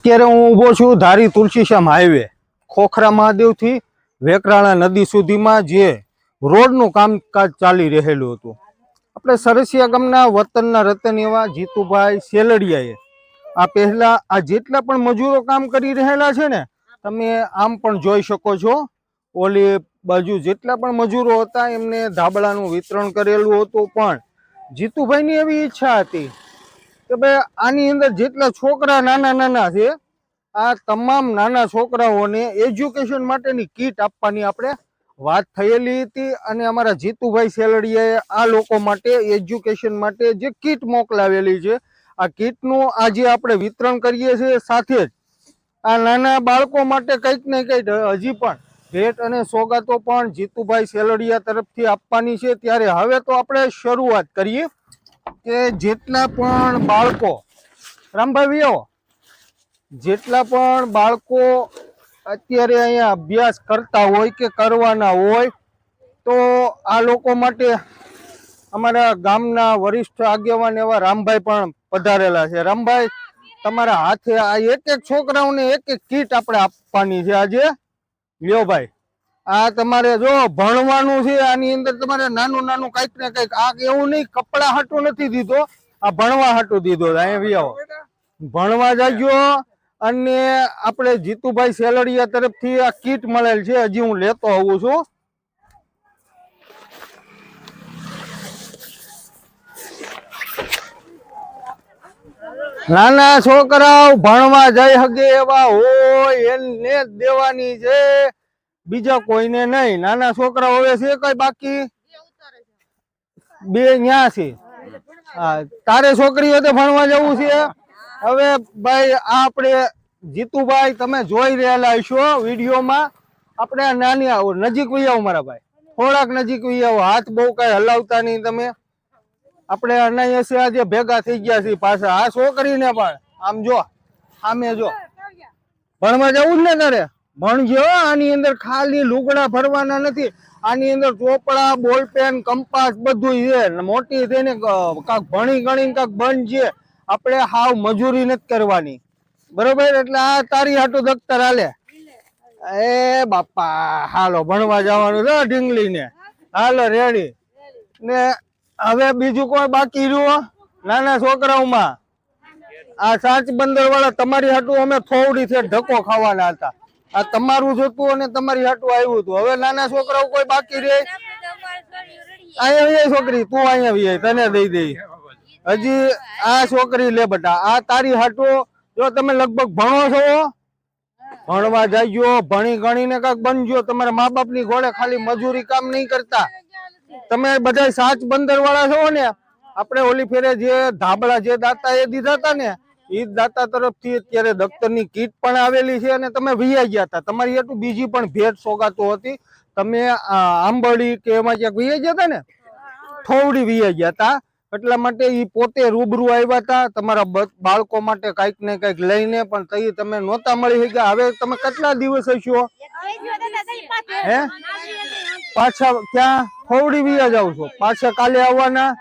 અત્યારે હું ઊભો છું ધારી તુલસીશ્યામ હાઈવે ખોખરા મહાદેવથી વેકરાણા નદી સુધીમાં જે રોડનું કામકાજ ચાલી રહેલું હતું. આપણે સરસિયા ગામના વતનના રતન એવા જીતુભાઈ સેલડિયાએ આ પહેલા આ જેટલા પણ મજૂરો કામ કરી રહેલા છે ને, તમે આમ પણ જોઈ શકો છો. ઓલી બાજુ જેટલા પણ મજૂરો હતા એમને ધાબળાનું વિતરણ કરેલું હતું. પણ જીતુભાઈની એવી ઈચ્છા હતી કે ભાઈ આની અંદર જેટલા છોકરા નાના નાના છે આ તમામ નાના છોકરાઓને એજ્યુકેશન માટેની કીટ આપવાની આપણે વાત થયેલી હતી. અને અમારા જીતુભાઈ સેલડિયાએ આ લોકો માટે એજ્યુકેશન માટે જે કીટ મોકલાવેલી છે, આ કીટનું આજે આપણે વિતરણ કરીએ છીએ. સાથે જ આ નાના બાળકો માટે કંઈક ને કંઈક હજી પણ ભેટ અને સોગાતો પણ જીતુભાઈ સેલડિયા તરફથી આપવાની છે. ત્યારે હવે તો આપણે શરૂઆત કરીએ કે જેટલા પણ બાળકો રામભાઈ જેટલા પણ બાળકો અત્યારે અહીંયા અભ્યાસ કરતા હોય કે કરવાના હોય તો આ લોકો માટે અમારા ગામના વરિષ્ઠ આગેવાન એવા રામભાઈ પણ પધારેલા છે. રામભાઈ, તમારા હાથે આ એક એક છોકરાઓને એક એક કીટ આપણે આપવાની છે આજે. લ્યો ભાઈ, આ તમારે જો ભણવાનું છે, આની અંદર તમારે નાનું નાનું કંઈક ને કંઈક. આ એવું નહીં કપડા હાટું નથી દીધો, આ ભણવા હાટું દીધો. અહીંયા આવો, ભણવા જાજો. અને આપણે જીતુભાઈ સેલડિયા તરફથી આ કીટ મળેલ છે, હજી હું લેતો આવું છું. નાના છોકરાઓ ભણવા જઈ શકે એવા હોય એને જ દેવાની છે, બીજા કોઈને નહીં. નાના છોકરા હવે છે કઈ બાકી? બે ન્યા છે. હા, તારે છોકરીઓ તો ભણવા જવું છે. હવે ભાઈ આપણે જીતુભાઈ તમે જોઈ રહેલા હશો વિડીયોમાં. આપણે નાની નજીક વહી આવો મારા ભાઈ, થોડાક નજીક વહી આવો. હાથ બહુ કઈ હલાવતા નહીં તમે. આપણે અનાયાસે આજે ભેગા થઈ ગયા છીએ પાછા. આ છોકરીને પણ આમ જો, આમે જો, ભણવા જવું જ ને તારે ભણજો. આની અંદર ખાલી લુગડા ભરવાના નથી, આની અંદર ચોપડા, બોલપેન, કંપાસ બધું છે. મોટી થઈને કાંક ભણી ગણીને કાંક બનજે. આપણે હાવ મજૂરી નથી કરવાની, બરોબર? એટલે આ તારી હાટું દફતર હાલે. એ બાપા, હાલો ભણવા જવાનું છે ઢીંગલી ને. હાલો રેડી ને. હવે બીજું કોઈ બાકી રહ્યું નાના છોકરાઓમાં? આ સાચ બંદર વાળા તમારી હાટું અમે થોડી છે ધક્કો ખાવાના હતા. આ તમારું જોતું અને તમારી હાટું આવ્યું હતું. હવે નાના છોકરાઓ કોઈ બાકી રહે? અહીંયા છોકરી તું અહીંયા તને દઈ દઈ. હજી આ છોકરી લે બેટા, આ તારી હાટું. જો તમે લગભગ ભણો છો, ભણવા જાયજો, ભણી ગણીને કાંક બનજો. તમારા મા બાપ ની ઘોડે ખાલી મજૂરી કામ નહીં કરતા. તમે બધા સાચ બંદર વાળા છો ને. આપણે ઓલી ફેરે જે ધાબળા જે દાતા એ દીધા હતા ને, એ દાતા તરફથી અત્યારે દફતરની કીટ પણ આવેલી છે. અને તમે વૈયા ગયા હતા, તમારી એટલું બીજી પણ ભેટ સોગાતો હતી. તમે આંબળી કે એમાં ક્યાંક વૈયા ગયા હતા ને, થોડી વૈયા ગયા હતા. એટલા માટે એ પોતે રૂબરૂ આવ્યા હતા તમારા બાળકો માટે કંઈક ને કંઈક લઈને. પણ તઈ તમે નહોતા મળી શક્યા. હવે તમે કેટલા દિવસ હશો? હે, પાછા ક્યાં થોડી વૈયા જાવ છો? પાછા કાલે આવવાના?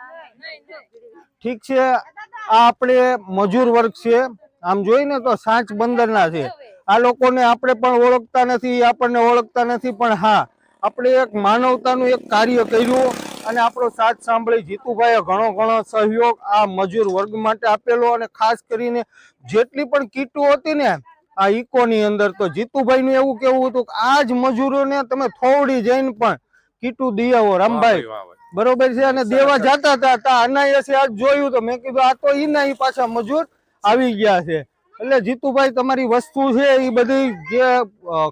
ઠીક છે. આ આપણે મજૂર વર્ગ છે, આમ જોઈને તો સાચ બંદરના છે. આ લોકોને આપણે પણ ઓળખતા નથી, આપણને ઓળખતા નથી. પણ હા, આપણે એક માનવતાનું એક કાર્ય કર્યું અને આપણો સાથ સાંભળી જીતુભાઈએ ઘણો સહયોગ આ મજૂર વર્ગ માટે આપેલો. અને ખાસ કરીને જેટલી પણ કીટો હતી ને આ ઇકોની અંદર, તો જીતુભાઈનું એવું કેવું હતું કે આ જ મજૂરોને તમે થોડી જઈને પણ કીટું દઈ આવો. રામભાઈ બરોબર છે. અને દેવા જતા હતા અનાયાસે આજ જોયું તો મેં કીધું આ તો ઈ પાછા મજૂર આવી ગયા છે. એટલે જીતુભાઈ તમારી વસ્તુ છે એ બધી જે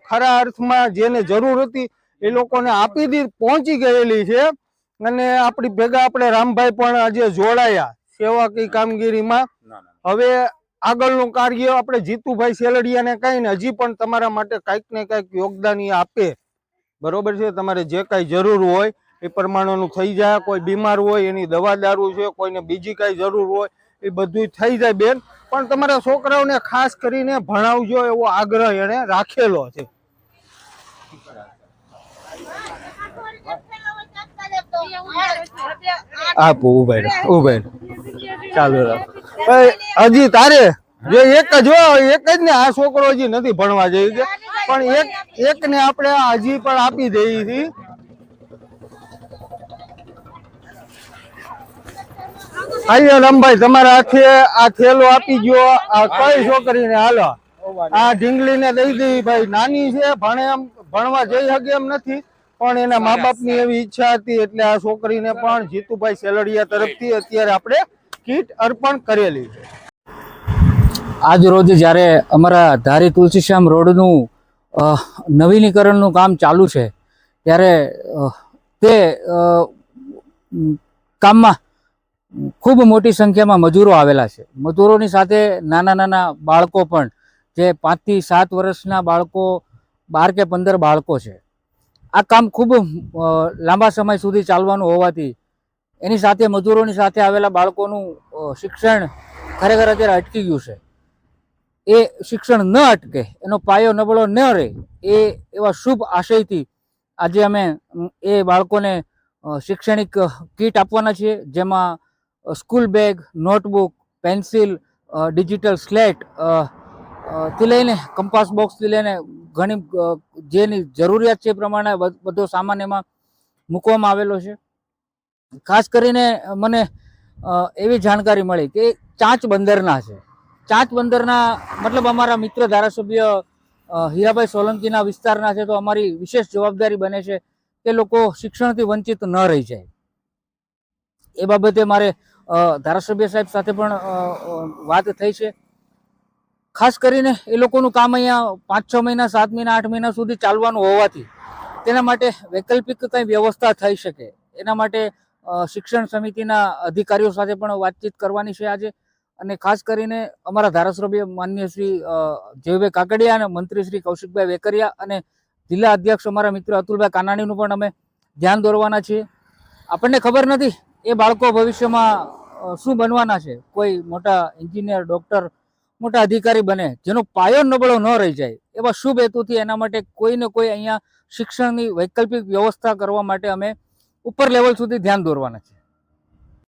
ખરા અર્થમાં જેને જરૂર હતી એ લોકોને આપી દી પહોંચી ગયેલી છે. અને આપણી ભેગા આપણે રામભાઈ પણ આજે જોડાયા સેવાકીય કામગીરીમાં. હવે આગળનું કાર્ય આપણે જીતુભાઈ સેલડિયાને કહીને હજી પણ તમારા માટે કંઈક ને કંઈક યોગદાન આપે, બરોબર છે? તમારે જે કાંઈ જરૂર હોય એ પ્રમાણેનું થઈ જાય. કોઈ બીમાર હોય એની દવા દારૂ છે, કોઈને બીજી કાંઈ જરૂર હોય એ બધું થઈ જાય બેન. પણ તમારા છોકરાઓને ખાસ કરીને ભણાવજો એવો આગ્રહ એને રાખેલો છે. આપો ઉભા ચાલુ રાખ. હજી તારે જો એક જ ને આ છોકરો હજી નથી ભણવા જઈ છે, પણ એક ને આપણે હજી પણ આપી દઈએ છીએ. આયો રમભાઈ તમારા હાથે આ થેલો આપી ગયો. આ કઈ છોકરીને હાલો આ ઢીંગલીને દઈ દઈ. ભાઈ નાની છે, ભણવા જઈ શકે એમ નથી, પણ એના મા બાપની એવી ઈચ્છા હતી એટલે આ છોકરીને પણ જીતુભાઈ સેલડિયા તરફથી અત્યારે આપણે કીટ અર્પણ કરેલી છે. આજ રોજ જ્યારે અમારા ધારી તુલસીશ્યામ રોડનું નવીનીકરણનું કામ ચાલુ છે ત્યારે તે કામમાં ખૂબ મોટી સંખ્યામાં મજૂરો આવેલા છે. મજૂરોની સાથે નાના નાના બાળકો પણ, જે 5 થી 7 વર્ષના બાળકો, 12 કે 15 બાળકો છે. આ કામ ખૂબ લાંબા સમય સુધી ચાલવાનું હોવાથી એની સાથે મજૂરોની સાથે આવેલા બાળકોનું શિક્ષણ ખરેખર અત્યારે અટકી ગયું છે. એ શિક્ષણ ન અટકે, એનો પાયો નબળો ન રહે, એવા શુભ આશયથી આજે અમે એ બાળકોને શૈક્ષણિક કીટ આપવાના છીએ, જેમાં school bag, notebook, pencil, digital slate થી લઈને કંપાસ બોક્સથી લઈને ઘણી જેની જરૂરિયાત છે એ પ્રમાણે બધો સામાન એમાં મૂકવામાં આવેલો છે. ખાસ કરીને મને એવી જાણકારી મળી કે ચાંચ બંદરના છે. ચાંચ બંદરના મતલબ અમારા મિત્ર ધારાસભ્ય હીરાભાઈ સોલંકીના વિસ્તારના છે, તો અમારી વિશેષ જવાબદારી બને છે કે લોકો શિક્ષણથી વંચિત ન રહી જાય. એ બાબતે મારે ધારાસભ્ય સાહેબ સાથે પણ વાત થઈ છે. ખાસ કરીને એ લોકોનું કામ અહીંયા 5-6 મહિના, 7 મહિના, 8 મહિના સુધી ચાલવાનું હોવાથી તેના માટે વૈકલ્પિક કંઈ વ્યવસ્થા થઈ શકે એના માટે શિક્ષણ સમિતિના અધિકારીઓ સાથે પણ વાતચીત કરવાની છે આજે. અને ખાસ કરીને અમારા ધારાસભ્ય માનનીય શ્રી જયભાઈ કાકડિયા અને મંત્રી શ્રી કૌશિકભાઈ વેકરિયા અને જિલ્લા અધ્યક્ષ અમારા મિત્ર અતુલભાઈ કાનાણીનું પણ અમે ધ્યાન દોરવાના છીએ. આપણને ખબર નથી એ બાળકો ભવિષ્યમાં શું બનવાના છે. કોઈ મોટા એન્જિનિયર, ડોક્ટર, મોટા અધિકારી બને, જેનો પાયો નબળો ન રહી જાય, એવા શુભ હેતુથી એના માટે કોઈ ને કોઈ અહીંયા શિક્ષણની વૈકલ્પિક વ્યવસ્થા કરવા માટે અમે ઉપર લેવલ સુધી ધ્યાન દોરવાના છે.